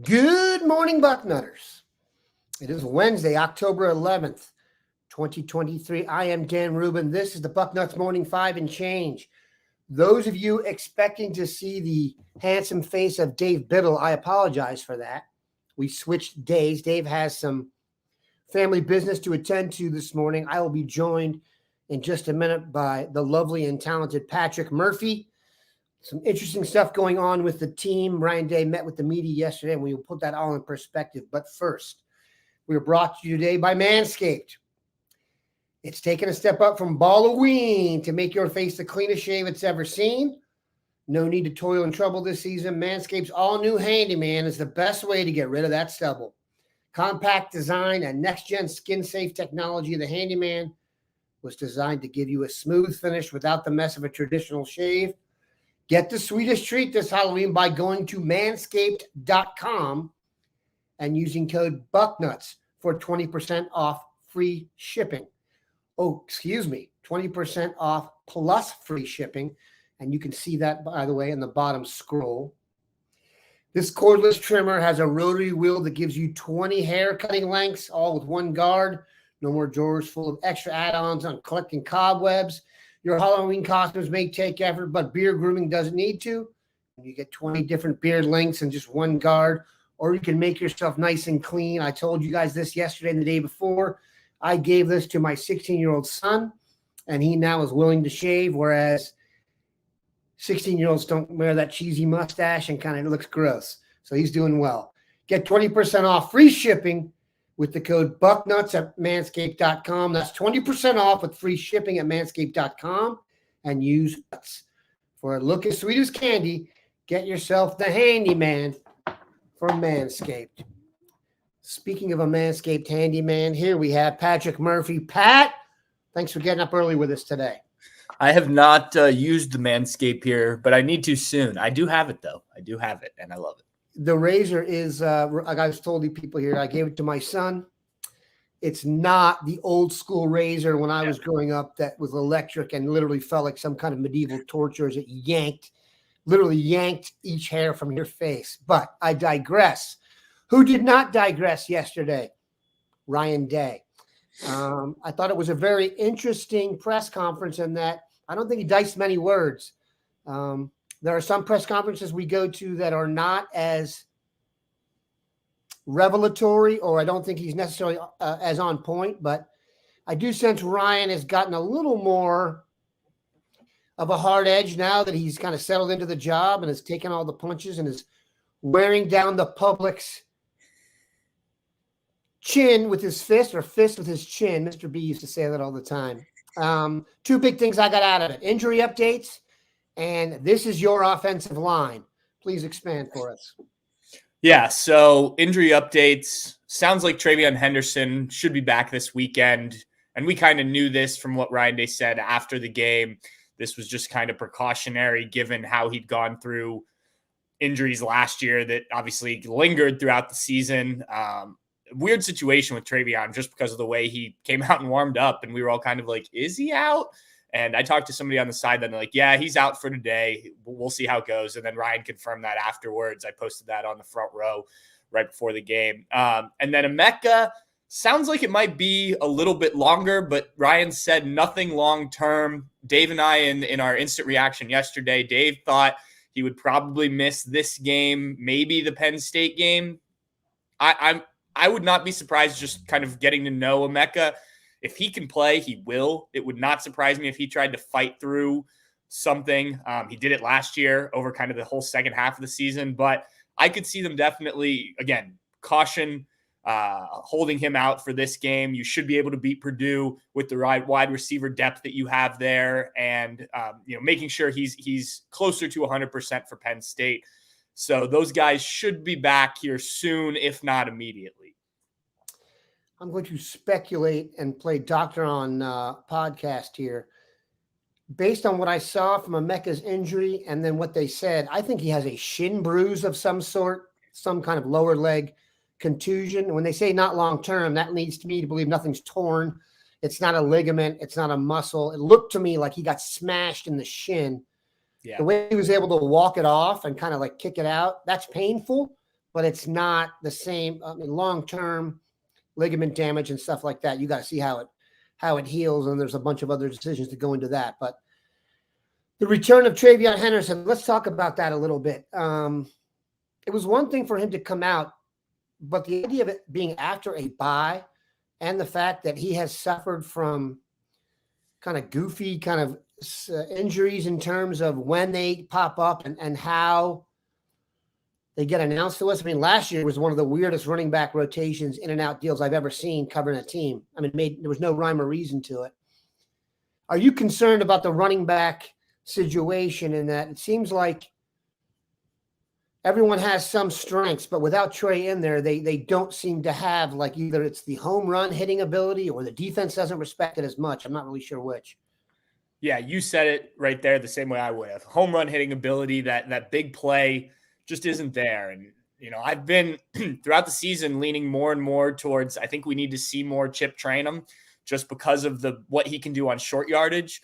Good morning, Bucknutters. It is Wednesday, October 11th, 2023. I am Dan Rubin. This is the Bucknuts Morning 5 and change. Those of you expecting to see the handsome face of Dave Biddle, I apologize for that. We switched days. Dave has some family business to attend to this morning. I will be joined in just a minute by the lovely and talented Patrick Murphy. Some interesting stuff going on with the team. Ryan Day met with the media yesterday, and we will put that all in perspective. But first, we are brought to you today by Manscaped. It's taken a step up from Halloween to make your face the cleanest shave it's ever seen. No need to toil and trouble this season. Manscaped's all-new Handyman is the best way to get rid of that stubble. Compact design and next-gen skin-safe technology, the Handyman was designed to give you a smooth finish without the mess of a traditional shave. Get the sweetest treat this Halloween by going to manscaped.com and using code BUCKNUTS for 20% off free shipping. 20% off plus free shipping. And you can see that, by the way, in the bottom scroll. This cordless trimmer has a rotary wheel that gives you 20 hair cutting lengths, all with one guard. No more drawers full of extra add-ons on collecting cobwebs. Your Halloween costumes may take effort, but beard grooming doesn't need to. You get 20 different beard lengths and just one guard, or you can make yourself nice and clean. I told you guys this yesterday and the day before. I gave this to my 16-year-old son, and he now is willing to shave, whereas 16-year-olds don't wear that cheesy mustache and kind of looks gross. So he's doing well. Get 20% off free shipping with the code BUCKNUTS at manscaped.com. That's 20% off with free shipping at manscaped.com. And use nuts. For a look as sweet as candy, get yourself the Handyman from Manscaped. Speaking of a Manscaped Handyman, here we have Patrick Murphy. Pat, thanks for getting up early with us today. I have not used the Manscaped here, but I need to soon. I do have it, though. I do have it, and I love it. The razor is, I told you people here, I gave it to my son. It's not the old school razor when I was growing up that was electric and literally felt like some kind of medieval torture as it literally yanked each hair from your face. But I digress. Who did not digress yesterday? Ryan Day. I thought it was a very interesting press conference in that I don't think he diced many words. There are some press conferences we go to that are not as revelatory, or I don't think he's necessarily as on point, but I do sense Ryan has gotten a little more of a hard edge now that he's kind of settled into the job and has taken all the punches and is wearing down the public's chin with his fist, or fist with his chin. Mr. B used to say that all the time. Two big things I got out of it: injury updates, and this is your offensive line. Please expand for us. Yeah, so injury updates. Sounds like TreVeyon Henderson should be back this weekend. And we kind of knew this from what Ryan Day said after the game. This was just kind of precautionary given how he'd gone through injuries last year that obviously lingered throughout the season. Weird situation with TreVeyon just because of the way he came out and warmed up. And we were all kind of like, is he out? And I talked to somebody on the side that they're like, yeah, he's out for today. We'll see how it goes. And then Ryan confirmed that afterwards. I posted that on the front row right before the game. And then Emeka sounds like it might be a little bit longer, but Ryan said nothing long-term. Dave and I, in our instant reaction yesterday, Dave thought he would probably miss this game, maybe the Penn State game. I would not be surprised just kind of getting to know Emeka. If he can play, he will. It would not surprise me if he tried to fight through something. He did it last year over kind of the whole second half of the season. But I could see them definitely, again, caution, holding him out for this game. You should be able to beat Purdue with the wide receiver depth that you have there, and making sure he's closer to 100% for Penn State. So those guys should be back here soon, if not immediately. I'm going to speculate and play doctor on podcast here. Based on what I saw from Emeka's injury and then what they said, I think he has a shin bruise of some sort, some kind of lower leg contusion. When they say not long-term, that leads me to believe nothing's torn. It's not a ligament. It's not a muscle. It looked to me like he got smashed in the shin. Yeah. The way he was able to walk it off and kind of like kick it out, that's painful. but it's not the same. I mean, long-term ligament damage and stuff like that. You got to see how it heals, and there's a bunch of other decisions to go into that. But the return of TreVeyon Henderson, let's talk about that a little bit. It was one thing for him to come out, but the idea of it being after a bye and the fact that he has suffered from kind of goofy kind of injuries in terms of when they pop up and how they get announced to us. I mean, last year was one of the weirdest running back rotations in and out deals I've ever seen covering a team. I mean, there was no rhyme or reason to it. Are you concerned about the running back situation in that it seems like everyone has some strengths, but without Trey in there, they don't seem to have, like, either it's the home run hitting ability or the defense doesn't respect it as much. I'm not really sure which. Yeah, you said it right there the same way I would have. Home run hitting ability, that big play just isn't there. And, I've been throughout the season leaning more and more towards, I think we need to see more Chip train him just because of what he can do on short yardage.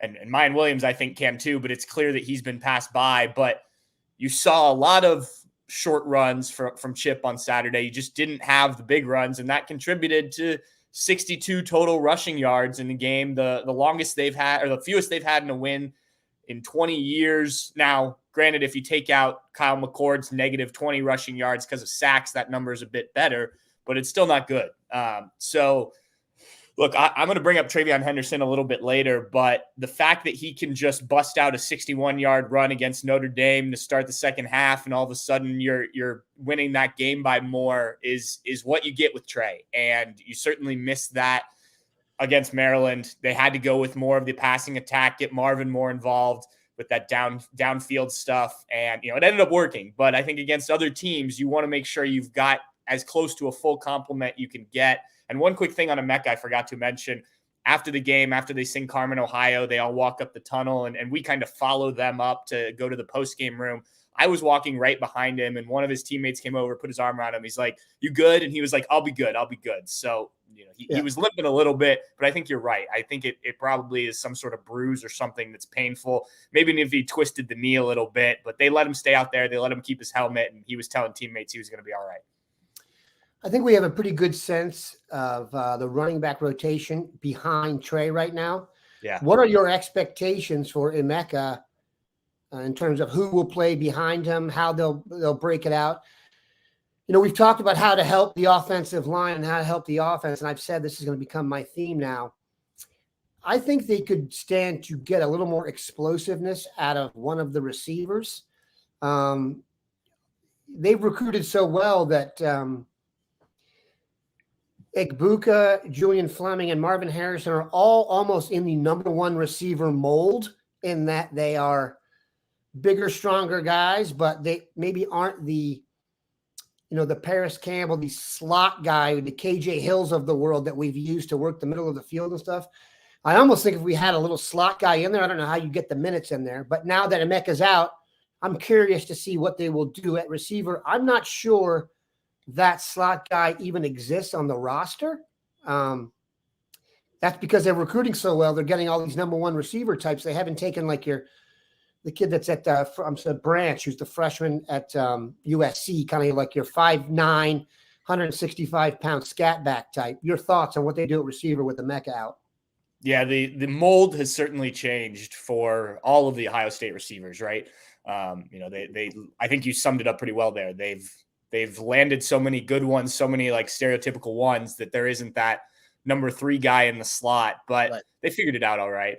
And Mayan Williams, I think, can too, but it's clear that he's been passed by. But you saw a lot of short runs from Chip on Saturday. You just didn't have the big runs, and that contributed to 62 total rushing yards in the game, the longest they've had, or the fewest they've had in a win in 20 years. Now, granted, if you take out Kyle McCord's negative 20 rushing yards because of sacks, that number is a bit better, but it's still not good. So, look, I'm going to bring up TreVeyon Henderson a little bit later, but the fact that he can just bust out a 61-yard run against Notre Dame to start the second half, and all of a sudden you're winning that game by more is what you get with Trey. And you certainly missed that against Maryland. They had to go with more of the passing attack, get Marvin more involved with that downfield stuff, and it ended up working. But I think against other teams, you want to make sure you've got as close to a full complement you can get. And one quick thing on Emeka I forgot to mention. After the game, after they sing Carmen, Ohio, they all walk up the tunnel, and we kind of follow them up to go to the post-game room. I was walking right behind him, and one of his teammates came over, put his arm around him. He's like, "You good?" And he was like, I'll be good. So, he was limping a little bit, but I think you're right. I think it probably is some sort of bruise or something that's painful. Maybe if he twisted the knee a little bit, but they let him stay out there. They let him keep his helmet, and he was telling teammates he was going to be all right. I think we have a pretty good sense of the running back rotation behind Trey right now. Yeah. What are your expectations for Emeka in terms of who will play behind him, how they'll break it out? We've talked about how to help the offensive line and how to help the offense, and I've said this is going to become my theme now. I think they could stand to get a little more explosiveness out of one of the receivers. They've recruited so well that Egbuka, Julian Fleming, and Marvin Harrison are all almost in the number one receiver mold, in that they are bigger, stronger guys, but they maybe aren't the Paris Campbell, the slot guy, the KJ Hills of the world that we've used to work the middle of the field and stuff. I almost think if we had a little slot guy in there, I don't know how you get the minutes in there, but now that Emeka's out, I'm curious to see what they will do at receiver. I'm not sure that slot guy even exists on the roster. That's because they're recruiting so well. They're getting all these number one receiver types. They haven't taken like the kid that's at Branch, who's the freshman at USC, kind of like your 5'9", 165-pound scat back type. Your thoughts on what they do at receiver with Emeka out? Yeah, the mold has certainly changed for all of the Ohio State receivers, right? They I think you summed it up pretty well there. They've landed so many good ones, so many like stereotypical ones, that there isn't that number 3 guy in the slot, but right. They figured it out all right.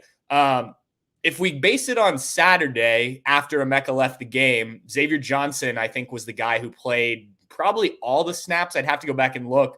If we base it on Saturday after Emeka left the game, Xavier Johnson, I think, was the guy who played probably all the snaps. I'd have to go back and look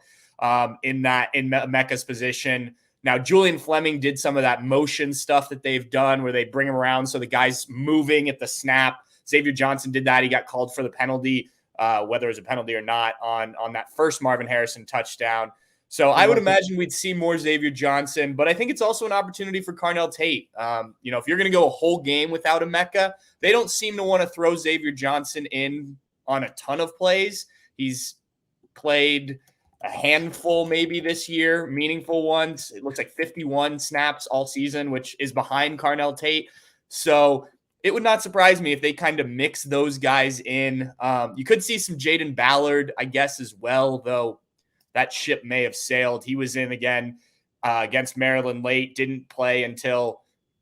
in Emeka's position. Now, Julian Fleming did some of that motion stuff that they've done where they bring him around so the guy's moving at the snap. Xavier Johnson did that. He got called for the penalty, whether it was a penalty or not, on that first Marvin Harrison touchdown. So I would imagine we'd see more Xavier Johnson, but I think it's also an opportunity for Carnell Tate. If you're going to go a whole game without Emeka, they don't seem to want to throw Xavier Johnson in on a ton of plays. He's played a handful maybe this year, meaningful ones. It looks like 51 snaps all season, which is behind Carnell Tate. So it would not surprise me if they kind of mix those guys in. You could see some Jaden Ballard, I guess, as well, though that ship may have sailed. He was in again against Maryland late, didn't play until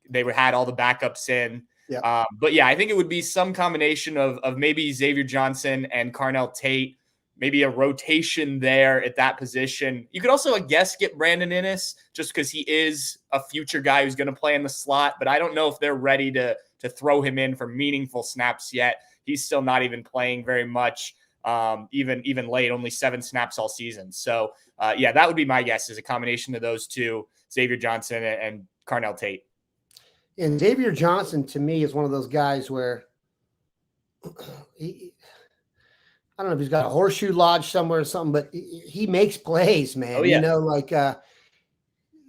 they had all the backups in. Yeah. But yeah, I think it would be some combination of maybe Xavier Johnson and Carnell Tate, maybe a rotation there at that position. You could also, I guess, get Brandon Innes just because he is a future guy who's going to play in the slot, but I don't know if they're ready to throw him in for meaningful snaps yet. He's still not even playing very much, even late, only 7 snaps all season. So, yeah, that would be my guess, is a combination of those two, Xavier Johnson and Carnell Tate. And Xavier Johnson, to me, is one of those guys where I don't know if he's got a horseshoe lodge somewhere or something, but he makes plays, man. Oh, yeah. You know, like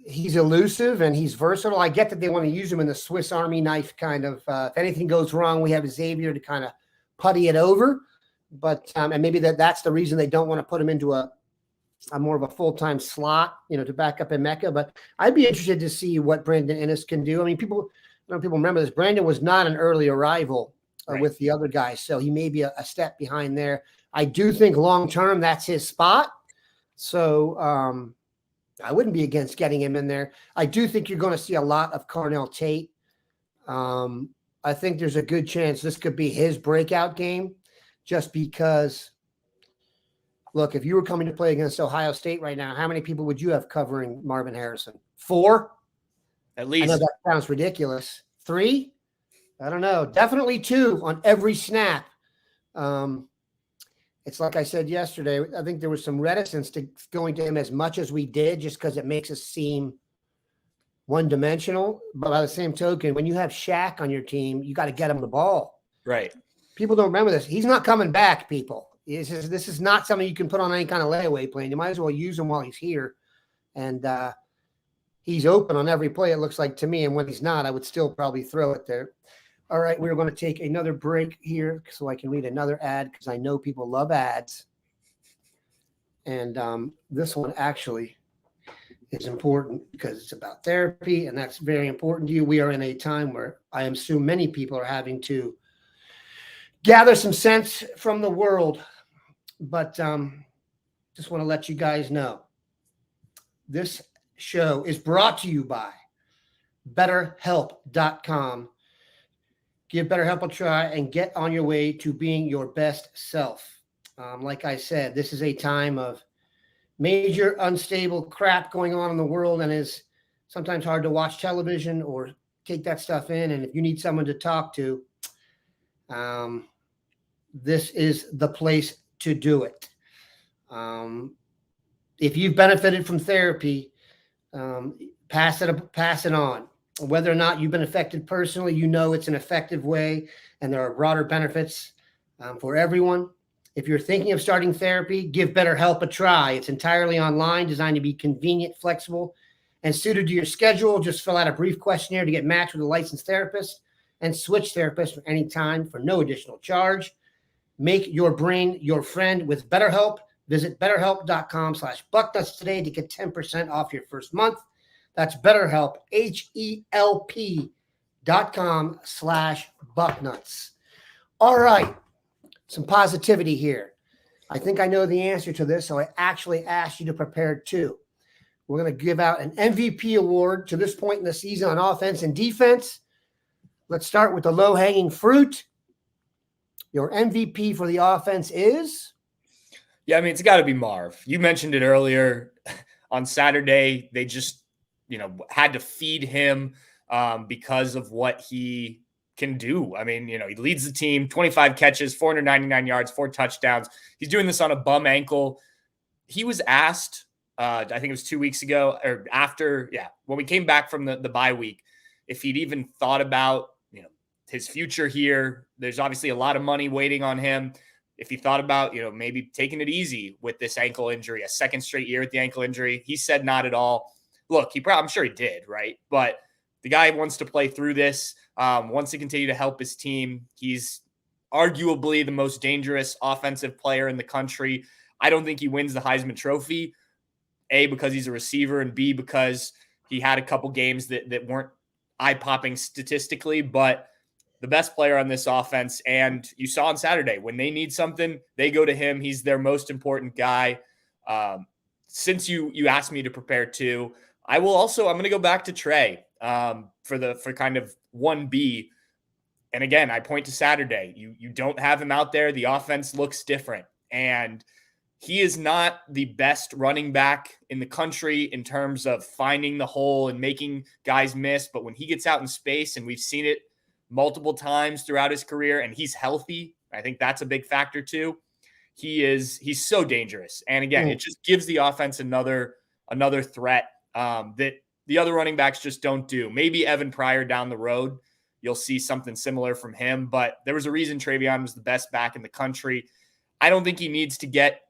he's elusive and he's versatile. I get that they want to use him in the Swiss Army knife kind of. If anything goes wrong, we have Xavier to kind of putty it over. But and maybe that's the reason they don't want to put him into a more of a full-time slot, to back up Emeka. But I'd be interested to see what Brandon Innes can do. I mean, people remember this. Brandon was not an early arrival with the other guys, so he may be a step behind there. I do think long-term that's his spot. So I wouldn't be against getting him in there. I do think you're going to see a lot of Carnell Tate. I think there's a good chance this could be his breakout game, just because, look, if you were coming to play against Ohio State right now, how many people would you have covering Marvin Harrison? 4? At least. I know that sounds ridiculous. 3? I don't know. Definitely 2 on every snap. It's like I said yesterday, I think there was some reticence to going to him as much as we did, just because it makes us seem one-dimensional. But by the same token, when you have Shaq on your team, you got to get him the ball. Right. People don't remember this. He's not coming back, people. This is not something you can put on any kind of layaway plan. You might as well use him while he's here. And he's open on every play, it looks like to me. And when he's not, I would still probably throw it there. All right, we're going to take another break here so I can read another ad, because I know people love ads. And this one actually is important because it's about therapy, and that's very important to you. We are in a time where I assume many people are having to gather some sense from the world. But just want to let you guys know, this show is brought to you by BetterHelp.com. Give BetterHelp a try and get on your way to being your best self. Like I said, this is a time of major unstable crap going on in the world, and is sometimes hard to watch television or take that stuff in. And if you need someone to talk to, this is the place to do it. If you've benefited from therapy, pass it on. Whether or not you've been affected personally, it's an effective way, and there are broader benefits for everyone. If you're thinking of starting therapy, give BetterHelp a try. It's entirely online, designed to be convenient, flexible, and suited to your schedule. Just fill out a brief questionnaire to get matched with a licensed therapist, and switch therapists for any time for no additional charge. Make your brain your friend with BetterHelp. Visit BetterHelp.com/Bucknuts today to get 10% off your first month. That's BetterHelp, HELP.com/Bucknuts. All right, some positivity here. I think I know the answer to this, so I actually asked you to prepare too. We're going to give out an MVP award to this point in the season on offense and defense. Let's start with the low-hanging fruit. Your MVP for the offense is? Yeah, I mean, it's got to be Marv. You mentioned it earlier. On Saturday, they just had to feed him because of what he can do. I mean, he leads the team, 25 catches, 499 yards, 4 touchdowns. He's doing this on a bum ankle. He was asked, I think it was 2 weeks ago or after, when we came back from the bye week, if he'd even thought about, his future here. There's obviously a lot of money waiting on him. If he thought about, maybe taking it easy with this ankle injury, a second straight year with the ankle injury, he said not at all. Look, I'm sure he did, right? But the guy wants to play through this, wants to continue to help his team. He's arguably the most dangerous offensive player in the country. I don't think he wins the Heisman Trophy, A, because he's a receiver, and B, because he had a couple games that weren't eye-popping statistically. But the best player on this offense. And you saw on Saturday, when they need something, they go to him. He's their most important guy. Since you asked me to prepare too, I'm going to go back to Trey for kind of 1B. And again, I point to Saturday. You don't have him out there. The offense looks different. And he is not the best running back in the country in terms of finding the hole and making guys miss. But when he gets out in space, and we've seen it multiple times throughout his career, and he's healthy, I think that's a big factor too. He's so dangerous. And again, it just gives the offense another threat that the other running backs just don't do. Maybe Evan Pryor down the road, you'll see something similar from him, but there was a reason TreVeyon was the best back in the country. I don't think he needs to get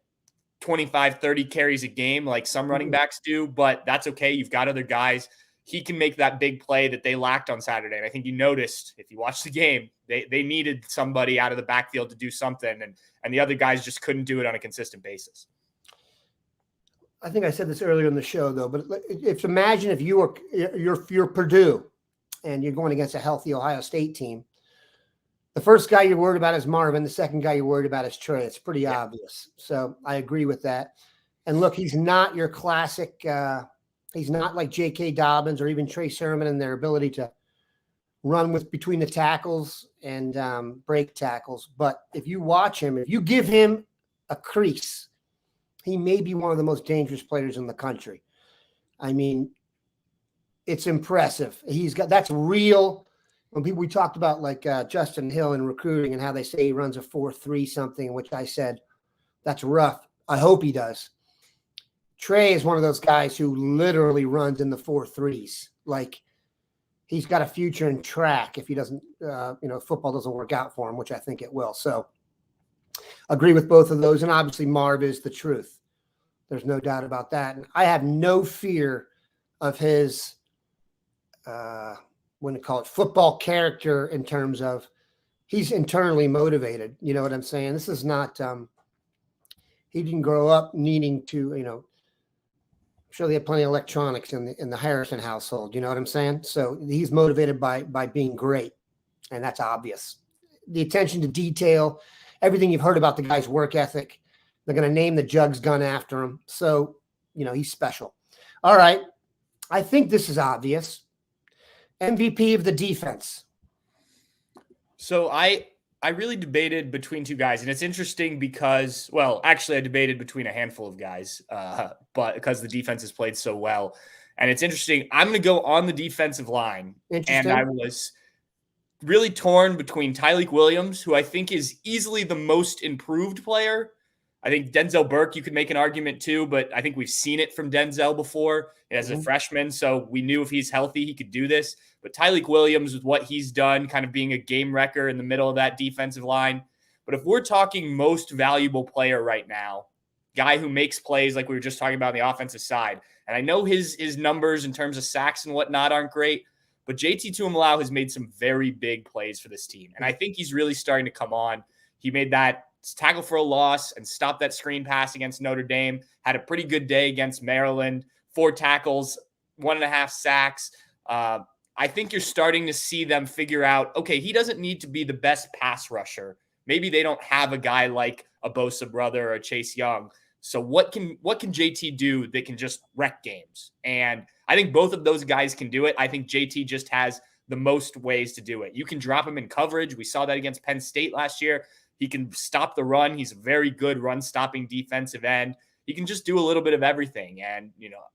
25, 30 carries a game like some running backs do, but that's okay. You've got other guys. He can make that big play that they lacked on Saturday. And I think you noticed, if you watched the game, they needed somebody out of the backfield to do something, and the other guys just couldn't do it on a consistent basis. I think I said this earlier in the show, though, but imagine if you're Purdue and you're going against a healthy Ohio State team. The first guy you're worried about is Marv, and the second guy you're worried about is Trey. It's pretty obvious. So I agree with that. And look, he's not your classic he's not like J.K. Dobbins or even Trey Sermon in their ability to run between the tackles and break tackles. But if you watch him, if you give him a crease, he may be one of the most dangerous players in the country. I mean, it's impressive. That's real. When we talked about like Justin Hill in recruiting and how they say he runs a 4.3 something, which I said, that's rough. I hope he does. Trey is one of those guys who literally runs in the 4.3s. Like, he's got a future in track if he doesn't, football doesn't work out for him, which I think it will. So agree with both of those. And obviously Marv is the truth. There's no doubt about that. And I have no fear of his, football character in terms of he's internally motivated. You know what I'm saying? This is not, he didn't grow up needing to, I'm sure they had plenty of electronics in the Harrison household. You know what I'm saying? So he's motivated by being great. And that's obvious. The attention to detail, everything you've heard about the guy's work ethic, they're going to name the Jugs gun after him. So, he's special. All right. I think this is obvious. MVP of the defense. So I really debated between two guys, and it's interesting because, well, actually I debated between a handful of guys, but because the defense has played so well. And it's interesting. I'm going to go on the defensive line, and I was really torn between Tyleik Williams, who I think is easily the most improved player. I think Denzel Burke, you could make an argument too, but I think we've seen it from Denzel before as a freshman. So we knew if he's healthy, he could do this. But Tyleik Williams, with what he's done, kind of being a game wrecker in the middle of that defensive line. But if we're talking most valuable player right now, guy who makes plays like we were just talking about on the offensive side, and I know his numbers in terms of sacks and whatnot aren't great, but JT Tuimoloau has made some very big plays for this team. And I think he's really starting to come on. He made that tackle for a loss and stopped that screen pass against Notre Dame, had a pretty good day against Maryland, 4 tackles, 1.5 sacks. I think you're starting to see them figure out, okay, he doesn't need to be the best pass rusher. Maybe they don't have a guy like a Bosa brother or a Chase Young. So what can JT do that can just wreck games? And I think both of those guys can do it. I think JT just has the most ways to do it. You can drop him in coverage. We saw that against Penn State last year. He can stop the run. He's a very good run-stopping defensive end. He can just do a little bit of everything. And,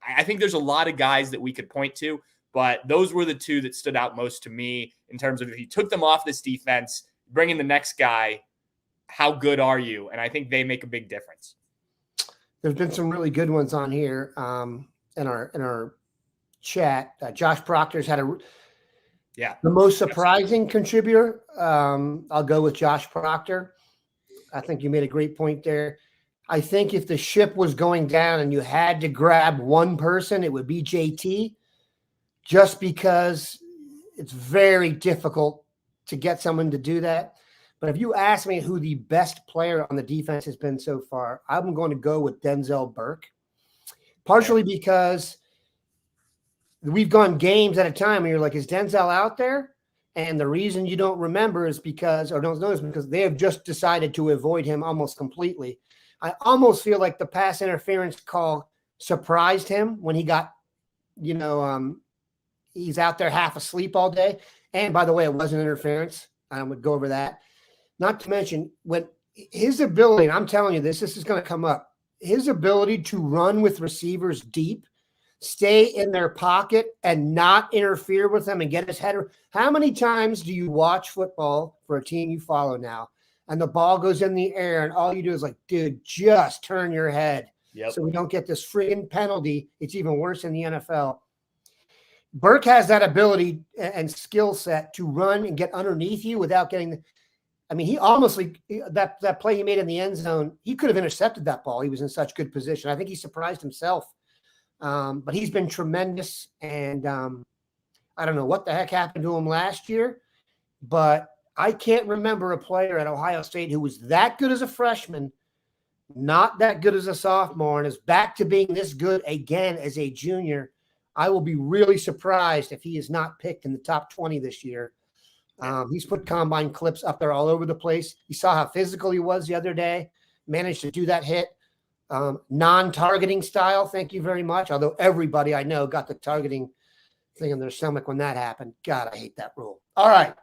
I think there's a lot of guys that we could point to, but those were the two that stood out most to me in terms of if you took them off this defense, bring in the next guy, how good are you? And I think they make a big difference. There's been some really good ones on here in our chat. Josh Proctor's had the most surprising contributor. I'll go with Josh Proctor. I think you made a great point there. I think if the ship was going down and you had to grab one person, it would be JT, just because it's very difficult to get someone to do that. But if you ask me who the best player on the defense has been so far, I'm going to go with Denzel Burke, partially because we've gone games at a time and you're like, is Denzel out there? And the reason you don't remember is because, or don't know, is because they have just decided to avoid him almost completely. I almost feel like the pass interference call surprised him when he got, he's out there half asleep all day. And by the way, it wasn't interference. I would go over that. Not to mention when his ability, and I'm telling you this is going to come up, his ability to run with receivers deep, stay in their pocket and not interfere with them and get his head. How many times do you watch football for a team you follow now and the ball goes in the air and all you do is like, dude, just turn your head so we don't get this friggin' penalty. It's even worse in the NFL. Burke has that ability and skill set to run and get underneath you without getting he almost that play he made in the end zone, he could have intercepted that ball. He was in such good position. I think he surprised himself. But he's been tremendous. And I don't know what the heck happened to him last year, but I can't remember a player at Ohio State who was that good as a freshman, not that good as a sophomore, and is back to being this good again as a junior. I will be really surprised if he is not picked in the top 20 this year. He's put combine clips up there all over the place. You saw how physical he was the other day, managed to do that hit. Non-targeting style, thank you very much. Although everybody I know got the targeting thing in their stomach when that happened. God, I hate that rule. All right.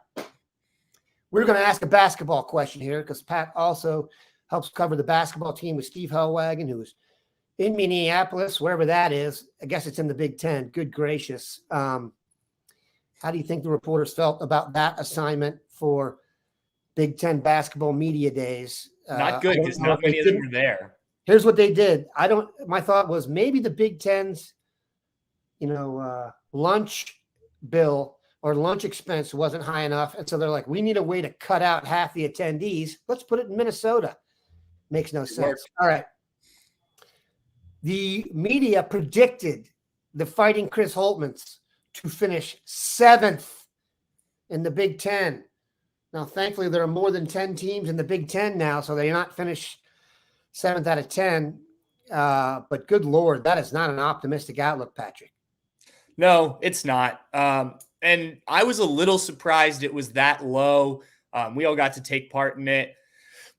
We're going to ask a basketball question here because Pat also helps cover the basketball team with Steve Hellwagon, who's in Minneapolis, wherever that is. I guess it's in the Big Ten. Good gracious. How do you think the reporters felt about that assignment for Big Ten basketball media days? Not good because not many of them were there. Here's what they did. My thought was maybe the Big Ten's, lunch bill or lunch expense wasn't high enough. And so they're like, we need a way to cut out half the attendees. Let's put it in Minnesota. Makes no sense. All right. The media predicted the Fighting Chris Holtmans to finish 7th in the Big Ten. Now, thankfully, there are more than 10 teams in the Big Ten now, so they're not finished 7th out of 10. But good Lord, that is not an optimistic outlook, Patrick. No, it's not. And I was a little surprised it was that low. We all got to take part in it.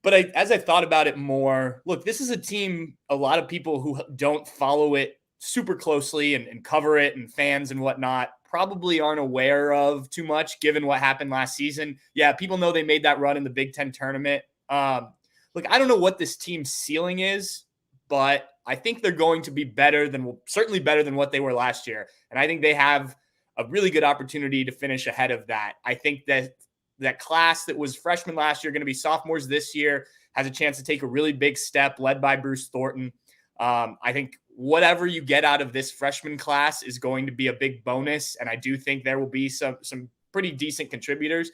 But as I thought about it more, look, this is a team, a lot of people who don't follow it super closely and cover it, and fans and whatnot probably aren't aware of too much given what happened last season. Yeah, people know they made that run in the Big Ten tournament. Look, I don't know what this team's ceiling is, but I think they're going to be certainly better than what they were last year. And I think they have a really good opportunity to finish ahead of that. I think that class that was freshmen last year, going to be sophomores this year, has a chance to take a really big step led by Bruce Thornton. I think whatever you get out of this freshman class is going to be a big bonus. And I do think there will be some pretty decent contributors.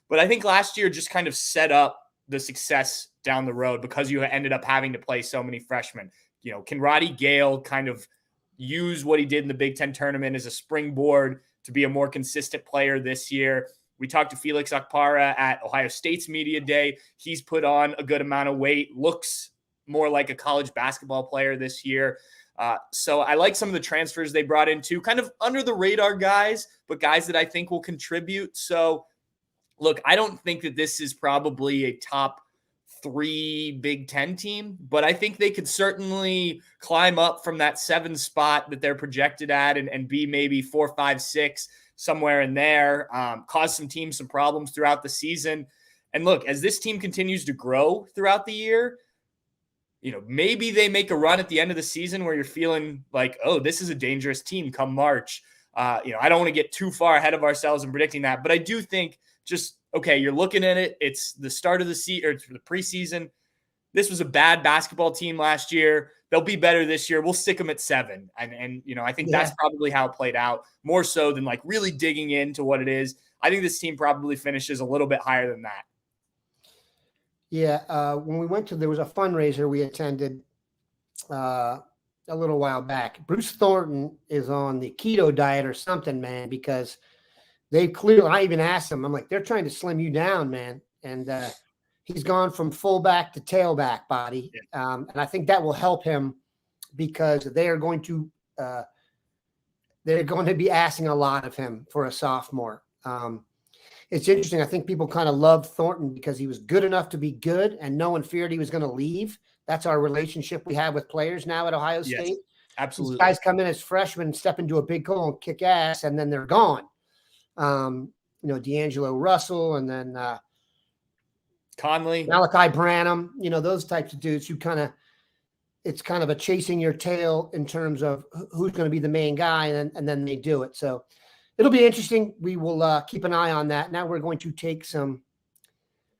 But I think last year just kind of set up the success down the road because you ended up having to play so many freshmen. Can Roddy Gale kind of use what he did in the Big Ten tournament as a springboard to be a more consistent player this year? We talked to Felix Akpara at Ohio State's media day. He's put on a good amount of weight, looks more like a college basketball player this year. So I like some of the transfers they brought in too, kind of under the radar guys, but guys that I think will contribute. So look, I don't think that this is probably a top 3 Big Ten team, but I think they could certainly climb up from that 7 spot that they're projected at and be maybe 4, 5, 6, somewhere in there, cause some teams some problems throughout the season. And look, as this team continues to grow throughout the year, maybe they make a run at the end of the season where you're feeling like, oh, this is a dangerous team come March. I don't want to get too far ahead of ourselves in predicting that, but I do think you're looking at it. It's the start of the season, or the preseason. This was a bad basketball team last year. They'll be better this year. We'll stick them at 7. And I think that's probably how it played out, more so than like really digging into what it is. I think this team probably finishes a little bit higher than that. Yeah. When we there was a fundraiser we attended a little while back. Bruce Thornton is on the keto diet or something, man, because they clearly, I even asked him, I'm like, they're trying to slim you down, man. And he's gone from fullback to tailback body. And I think that will help him because they're going to be asking a lot of him for a sophomore. it's interesting. I think people kind of loved Thornton because he was good enough to be good and no one feared he was going to leave. That's our relationship we have with players now at Ohio State. Yes, absolutely. These guys come in as freshmen, step into a big goal and kick ass, and then they're gone. D'Angelo Russell and then Conley, Malachi Branham, those types of dudes who it's kind of a chasing your tail in terms of who's going to be the main guy, and then they do it. So it'll be interesting. We will keep an eye on that. Now we're going to take some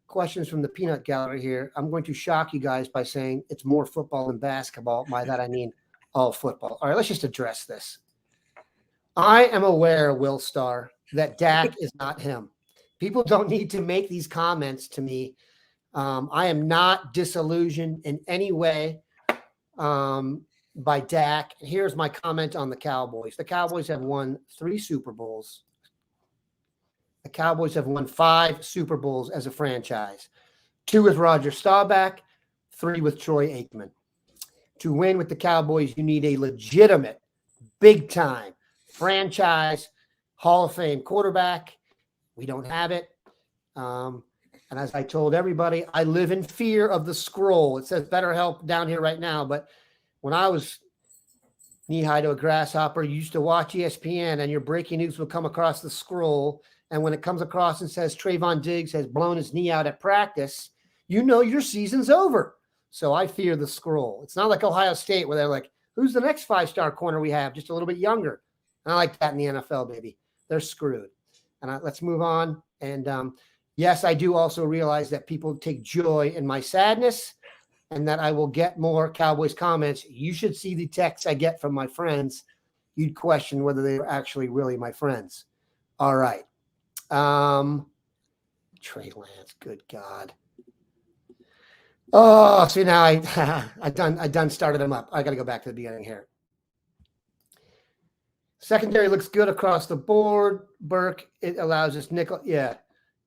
questions from the peanut gallery here. I'm going to shock you guys by saying it's more football than basketball. By that, I mean all football. All right, let's just address this. I am aware, Will Starr, that Dak is not him. People don't need to make these comments to me. I am not disillusioned in any way by Dak. Here's my comment on the Cowboys. The Cowboys have won 3 Super Bowls. The Cowboys have won 5 Super Bowls as a franchise. 2 with Roger Staubach, 3 with Troy Aikman. To win with the Cowboys, you need a legitimate, big-time franchise Hall of Fame quarterback. We don't have it. And as I told everybody, I live in fear of the scroll. It says better help down here right now. But when I was knee-high to a grasshopper, you used to watch ESPN and your breaking news would come across the scroll. And when it comes across and says Trayvon Diggs has blown his knee out at practice, your season's over. So I fear the scroll. It's not like Ohio State where they're like, who's the next 5-star corner we have? Just a little bit younger. And I like that in the NFL, baby. They're screwed. And let's move on. And yes, I do also realize that people take joy in my sadness and that I will get more Cowboys comments. You should see the texts I get from my friends. You'd question whether they were actually really my friends. All right. Trey Lance, good God. Oh, see now I done started him up. I got to go back to the beginning here. Secondary looks good across the board. Burke, it allows us nickel. Yeah.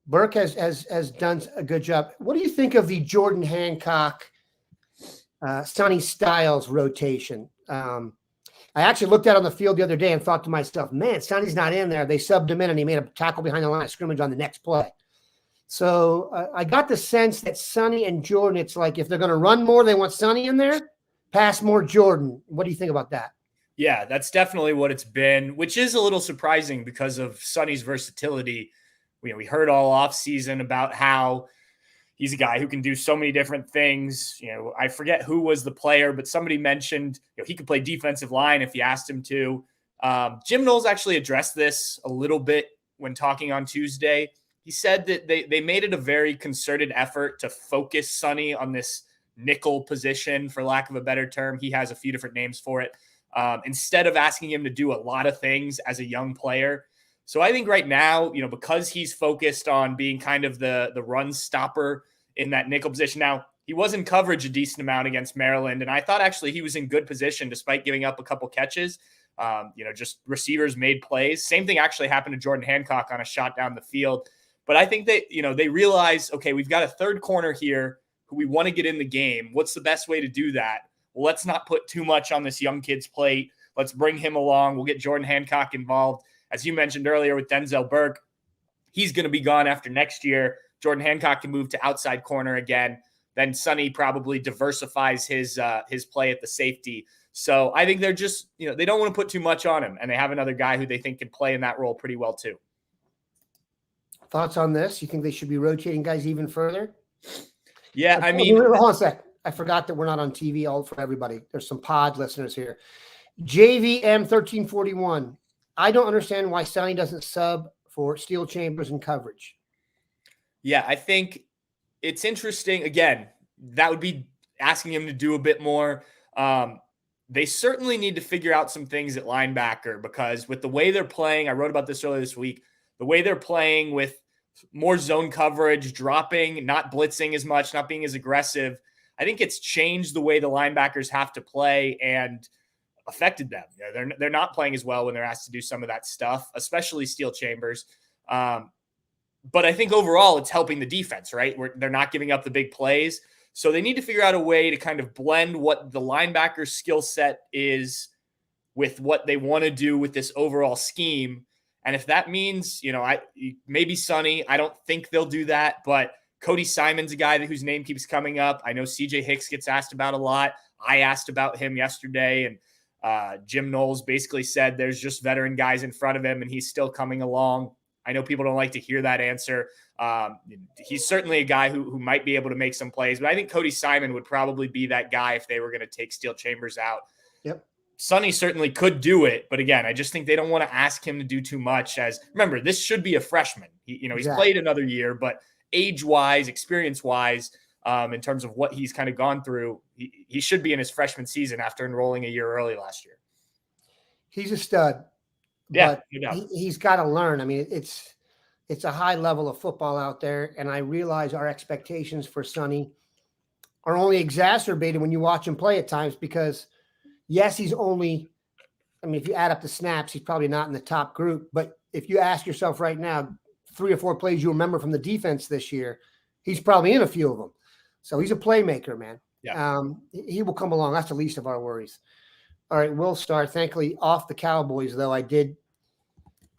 Burke has done a good job. What do you think of the Jordan Hancock, Sonny Styles rotation? I actually looked at it on the field the other day and thought to myself, man, Sonny's not in there. They subbed him in and he made a tackle behind the line of scrimmage on the next play. So I got the sense that Sonny and Jordan, it's like if they're going to run more, they want Sonny in there, pass more Jordan. What do you think about that? Yeah, that's definitely what it's been, which is a little surprising because of Sonny's versatility. We heard all offseason about how he's a guy who can do so many different things. I forget who was the player, but somebody mentioned he could play defensive line if you asked him to. Jim Knowles actually addressed this a little bit when talking on Tuesday. He said that they made it a very concerted effort to focus Sonny on this nickel position, for lack of a better term. He has a few different names for it. Instead of asking him to do a lot of things as a young player. So I think right now, because he's focused on being kind of the run stopper in that nickel position. Now, he was in coverage a decent amount against Maryland, and I thought actually he was in good position despite giving up a couple catches. Just receivers made plays. Same thing actually happened to Jordan Hancock on a shot down the field. But I think that, they realize, okay, we've got a third corner here who we want to get in the game. What's the best way to do that? Well, let's not put too much on this young kid's plate. Let's bring him along. We'll get Jordan Hancock involved. As you mentioned earlier with Denzel Burke, he's going to be gone after next year. Jordan Hancock can move to outside corner again. Then Sonny probably diversifies his play at the safety. So I think they're just, they don't want to put too much on him, and they have another guy who they think can play in that role pretty well too. Thoughts on this? You think they should be rotating guys even further? Yeah, I mean, hold on a sec. I forgot that we're not on TV all for everybody. There's some pod listeners here. JVM 1341. I don't understand why Sonny doesn't sub for Steel Chambers and coverage. Yeah, I think it's interesting. Again, that would be asking him to do a bit more. They certainly need to figure out some things at linebacker because with the way they're playing, I wrote about this earlier this week, the way they're playing with more zone coverage, dropping, not blitzing as much, not being as aggressive, I think it's changed the way the linebackers have to play and affected them. They're not playing as well when they're asked to do some of that stuff, especially Steel Chambers. But I think overall it's helping the defense, right? They're not giving up the big plays. So they need to figure out a way to kind of blend what the linebacker skill set is with what they want to do with this overall scheme. And if that means, maybe Sonny, I don't think they'll do that, but Cody Simon's a guy whose name keeps coming up. I know CJ Hicks gets asked about a lot. I asked about him yesterday, and Jim Knowles basically said there's just veteran guys in front of him and he's still coming along. I know people don't like to hear that answer. He's certainly a guy who might be able to make some plays, but I think Cody Simon would probably be that guy if they were going to take Steel Chambers out. Yep. Sonny certainly could do it, but again, I just think they don't want to ask him to do too much. As remember, this should be a freshman. He's played another year, but age-wise, experience-wise, in terms of what he's kind of gone through, he should be in his freshman season after enrolling a year early last year. He's a stud. Yeah, but he's got to learn. I mean, it's a high level of football out there, and I realize our expectations for Sonny are only exacerbated when you watch him play at times because, yes, he's only – I mean, if you add up the snaps, he's probably not in the top group. But if you ask yourself right now, 3 or 4 plays you remember from the defense this year, he's probably in a few of them. So he's a playmaker, man. Yeah. He will come along. That's the least of our worries. All right, we'll start. Thankfully, off the Cowboys, though, I did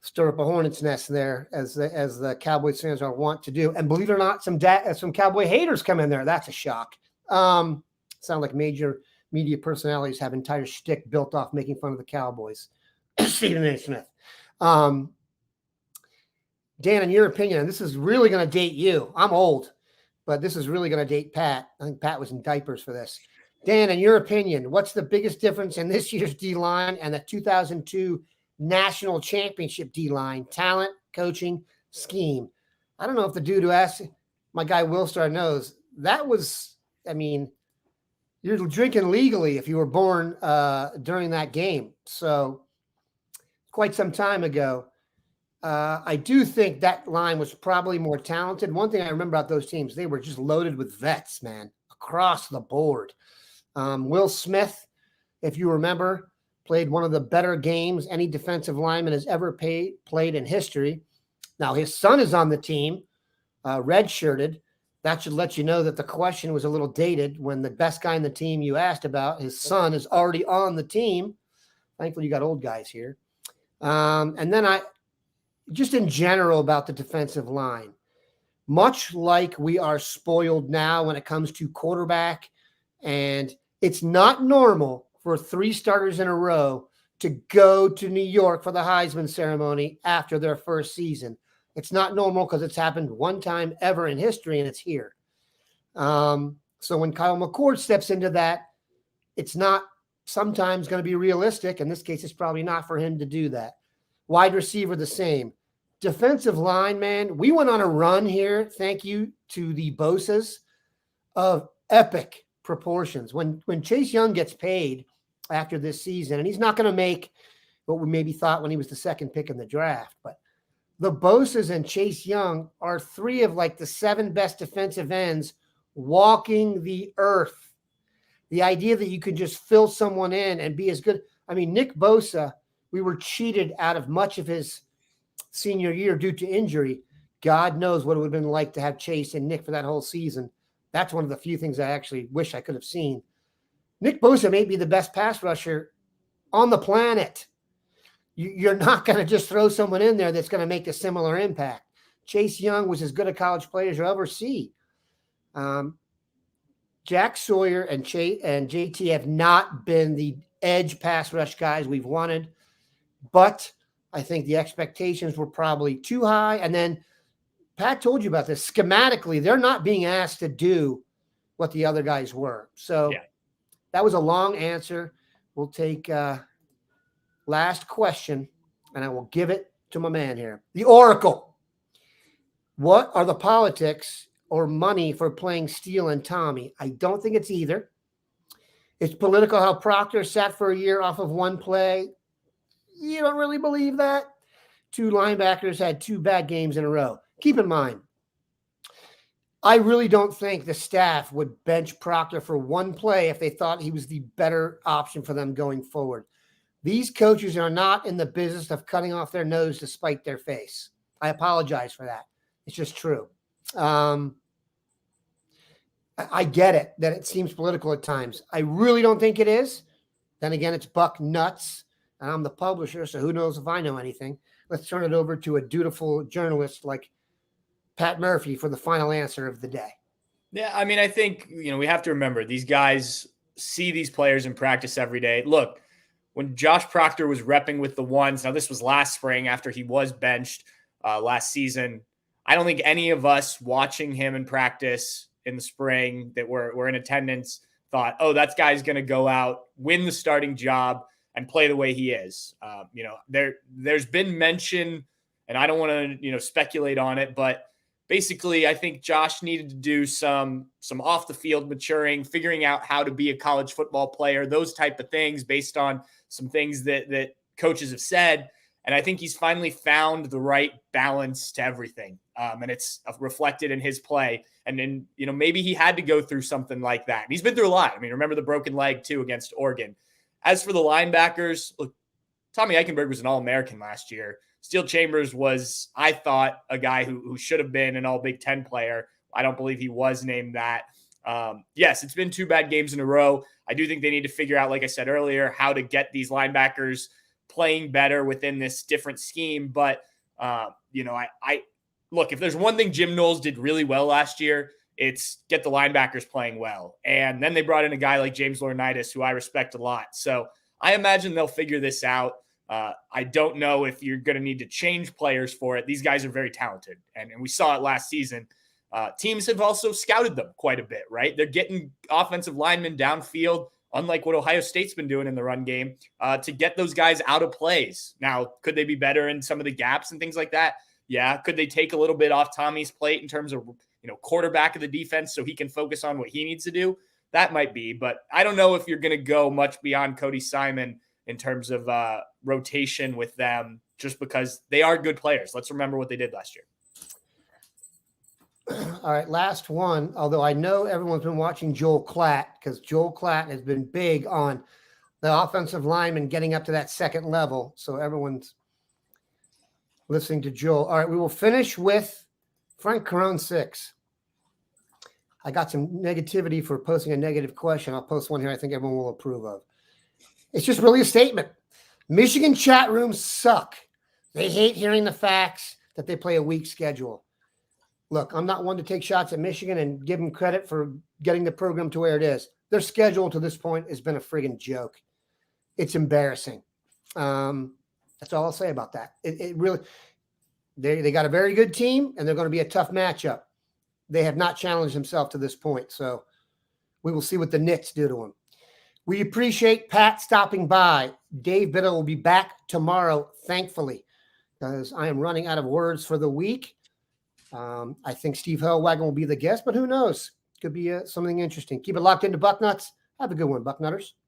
stir up a hornet's nest there, as the Cowboys fans are wont to do. And believe it or not, some Cowboy haters come in there. That's a shock. Sound like major media personalities have entire shtick built off making fun of the Cowboys. Stephen A. Smith. Dan, in your opinion, and this is really going to date you. I'm old, but this is really going to date Pat. I think Pat was in diapers for this. Dan, in your opinion, what's the biggest difference in this year's D-line and the 2002 National Championship D-line? Talent, coaching, scheme. I don't know if the dude who asked my guy Willstar knows. That was, I mean, you're drinking legally if you were born during that game. So quite some time ago. I do think that line was probably more talented. One thing I remember about those teams, they were just loaded with vets, man, across the board. Will Smith, if you remember, played one of the better games any defensive lineman has ever played in history. Now, his son is on the team, redshirted. That should let you know that the question was a little dated when the best guy in the team you asked about, his son is already on the team. Thankfully, you got old guys here. And then just in general about the defensive line, much like we are spoiled now when it comes to quarterback, and it's not normal for 3 starters in a row to go to New York for the Heisman ceremony after their first season. It's not normal because it's happened one time ever in history, and it's here. So when Kyle McCord steps into that, it's not sometimes going to be realistic. In this case, it's probably not for him to do that. Wide receiver, the same. Defensive line, man, we went on a run here, thank you to the Bosas, of epic proportions. When Chase Young gets paid after this season, and he's not going to make what we maybe thought when he was the second pick in the draft, but the Bosas and Chase Young are 3 of like the 7 best defensive ends walking the earth. The idea that you could just fill someone in and be as good. I mean, Nick Bosa, we were cheated out of much of his senior year due to injury. God knows what it would have been like to have Chase and Nick for that whole season. That's one of the few things I actually wish I could have seen. Nick Bosa may be the best pass rusher on the planet. You're not going to just throw someone in there that's going to make a similar impact. Chase Young was as good a college player as you'll ever see. Jack Sawyer and JT have not been the edge pass rush guys we've wanted, but I think the expectations were probably too high. And then Pat told you about this. Schematically, they're not being asked to do what the other guys were. So That was a long answer. We'll take last question, and I will give it to my man here. The Oracle. What are the politics or money for playing Steele and Tommy? I don't think it's either. It's political how Proctor sat for a year off of one play. You don't really believe that? 2 linebackers had 2 bad games in a row. Keep in mind, I really don't think the staff would bench Proctor for one play if they thought he was the better option for them going forward. These coaches are not in the business of cutting off their nose to spite their face. I apologize for that. It's just true. I get it that it seems political at times. I really don't think it is. Then again, it's Bucknuts, and I'm the publisher, so who knows if I know anything. let's turn it over to a dutiful journalist like Pat Murphy for the final answer of the day. Yeah, I mean, I think, we have to remember these guys see these players in practice every day. Look, when Josh Proctor was repping with the ones, now this was last spring after he was benched last season. I don't think any of us watching him in practice in the spring that were in attendance thought, oh, that guy's going to go out, win the starting job, and play the way he is. There's been mention, and I don't want to speculate on it, but basically, I think Josh needed to do some off the field maturing, figuring out how to be a college football player, those type of things based on some things that coaches have said. And I think he's finally found the right balance to everything. And it's reflected in his play. And then, maybe he had to go through something like that. And he's been through a lot. I mean, remember the broken leg too against Oregon. As for the linebackers, look, Tommy Eichenberg was an All-American last year. Steele Chambers was, I thought, a guy who should have been an All-Big Ten player. I don't believe he was named that. Yes, it's been 2 bad games in a row. I do think they need to figure out, like I said earlier, how to get these linebackers playing better within this different scheme. But, I look, if there's one thing Jim Knowles did really well last year, it's get the linebackers playing well. And then they brought in a guy like James Laurinaitis, who I respect a lot. So I imagine they'll figure this out. I don't know if you're going to need to change players for it. These guys are very talented, and we saw it last season. Teams have also scouted them quite a bit, right? They're getting offensive linemen downfield, unlike what Ohio State's been doing in the run game, to get those guys out of plays. Now, could they be better in some of the gaps and things like that? Yeah. Could they take a little bit off Tommy's plate in terms of, quarterback of the defense so he can focus on what he needs to do? That might be, but I don't know if you're going to go much beyond Cody Simon in terms of rotation with them, just because they are good players. Let's remember what they did last year. All right, last one, although I know everyone's been watching Joel Klatt, because Joel Klatt has been big on the offensive lineman getting up to that second level. So everyone's listening to Joel. All right, we will finish with Frank Carone 6. I got some negativity for posting a negative question. I'll post one here I think everyone will approve of. It's just really a statement. Michigan chat rooms suck. They hate hearing the facts that they play a weak schedule. Look, I'm not one to take shots at Michigan and give them credit for getting the program to where it is. Their schedule to this point has been a friggin' joke. It's embarrassing. That's all I'll say about that. It really, they got a very good team, and they're going to be a tough matchup. They have not challenged themselves to this point, so we will see what the Knicks do to them. We appreciate Pat stopping by. Dave Biddle will be back tomorrow, thankfully, because I am running out of words for the week. I think Steve Hellwagon will be the guest, but who knows? Could be something interesting. Keep it locked into Bucknuts. Have a good one, Bucknutters.